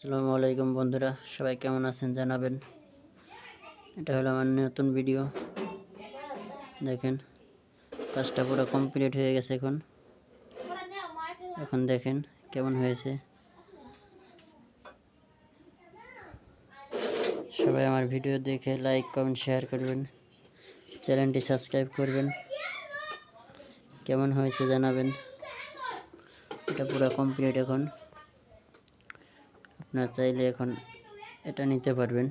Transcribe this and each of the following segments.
আসসালামু আলাইকুম বন্ধুরা, সবাই কেমন আছেন জানাবেন। এটা হলো আমার নতুন ভিডিও। দেখেন কাজটা পুরো কমপ্লিট হয়ে গেছে। এখন দেখেন কেমন হয়েছে। সবাই আমার ভিডিও দেখে লাইক কমেন্ট শেয়ার করবেন, চ্যানেলটি সাবস্ক্রাইব করবেন। কেমন হয়েছে জানাবেন। এটা পুরো কমপ্লিট। এখন আপনারা চাইলে এখন এটা নিতে পারবেন।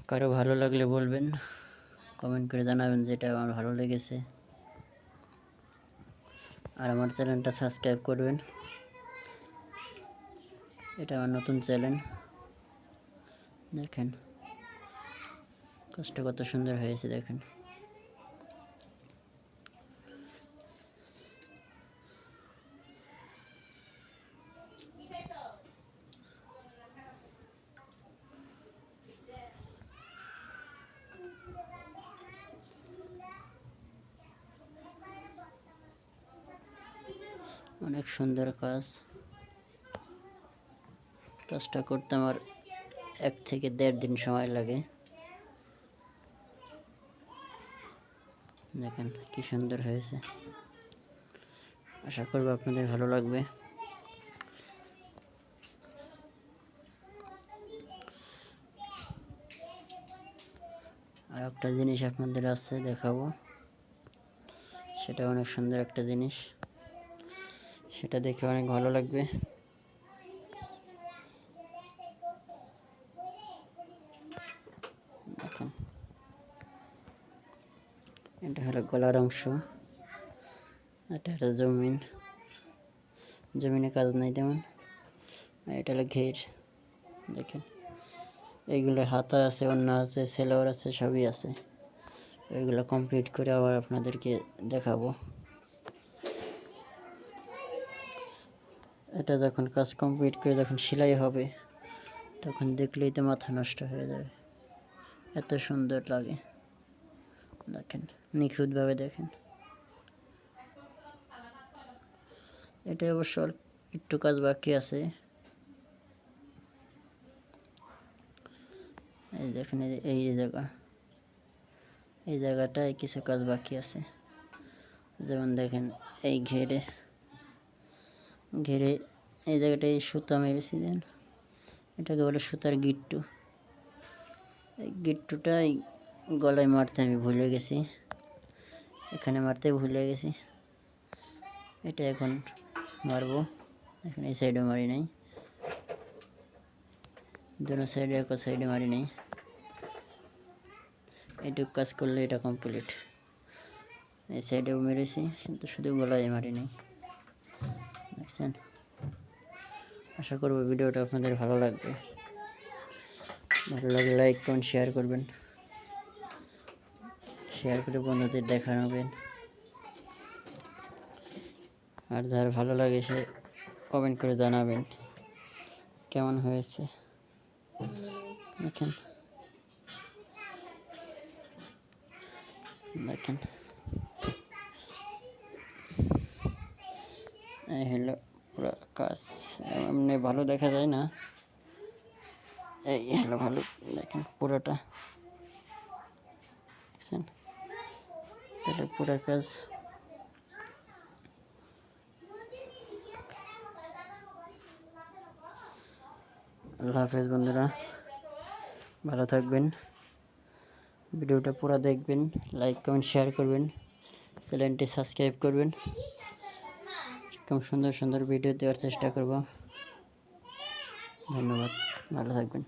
কারো ভালো লাগলে বলবেন, কমেন্ট করে জানাবেন যেটা আমার ভালো লেগেছে। আর আমার চ্যানেলটা সাবস্ক্রাইব করবেন। এটা আমার নতুন চ্যানেল। দেখেন কাজটা কত সুন্দর হয়েছে। দেখেন অনেক সুন্দর কাজ। কাজটা করতে আমার 1 থেকে 1.5 দিন সময় লাগে। দেখেন কি সুন্দর হয়েছে। আশা করব আপনাদের ভালো লাগবে। আর একটা জিনিস আপনাদের আছে দেখাবো, সেটা অনেক সুন্দর একটা জিনিস, সেটা দেখে অনেক ভালো লাগবে। দেখেন এটা হলো গলার অংশ। এটা হলো জমিনে কাজ নাই তেমন। আর এটা হলো ঘের। দেখেন এইগুলোর হাতা আছে, অন্য আছে, সেলোয়ার আছে, সবই আছে। ওইগুলো কমপ্লিট করে আবার আপনাদেরকে দেখাবো। এটা যখন কাজ কমপ্লিট করে যখন সেলাই হবে, তখন দেখলেই তো মাথা নষ্ট হয়ে যাবে, এত সুন্দর লাগে। দেখেন নিখুঁতভাবে দেখেন। এটা অবশ্য একটু কাজ বাকি আছে। এই দেখেন এই জায়গাটায় কিছু কাজ বাকি আছে। যেমন দেখেন এই ঘেরে এই জায়গাটায় সুতা মেরেছি দেন, এটাকে বলে সুতার গিট্টু। এই গিট্টুটাই গলায় মারতে আমি ভুলে গেছি, এখানে মারতে ভুলে গেছি। এটা এখন মারবো। এখন এই সাইডে মারি নাই, দুটো সাইডে এক সাইডে মারি নাই। এইটুকু কাজ করলে এটা কমপ্লিট। এই সাইডেও মেরেছি, কিন্তু শুধু গলায় মারি নাই। দেখছেন। আশা করব ভিডিওটা আপনাদের ভালো লাগবে। ভালো লাগলে লাইক কমেন্ট শেয়ার করবেন, শেয়ার করে বন্ধুদের দেখাবেন। আর যার ভালো লাগে সে কমেন্ট করে জানাবেন কেমন হয়েছে। দেখেন দেখেন এই হলো পুরো কাজ। এমনি ভালো দেখা যায় না, এই হলো ভালো। দেখেন পুরোটা দেখছেন, এটা পুরো কাজ। আল্লাহ হাফেজ বন্ধুরা, ভালো থাকবেন। ভিডিওটা পুরো দেখবেন, লাইক কমেন্ট শেয়ার করবেন, চ্যানেলটি সাবস্ক্রাইব করবেন। এরকম সুন্দর সুন্দর ভিডিও দেওয়ার চেষ্টা করব। ধন্যবাদ, ভালো থাকবেন।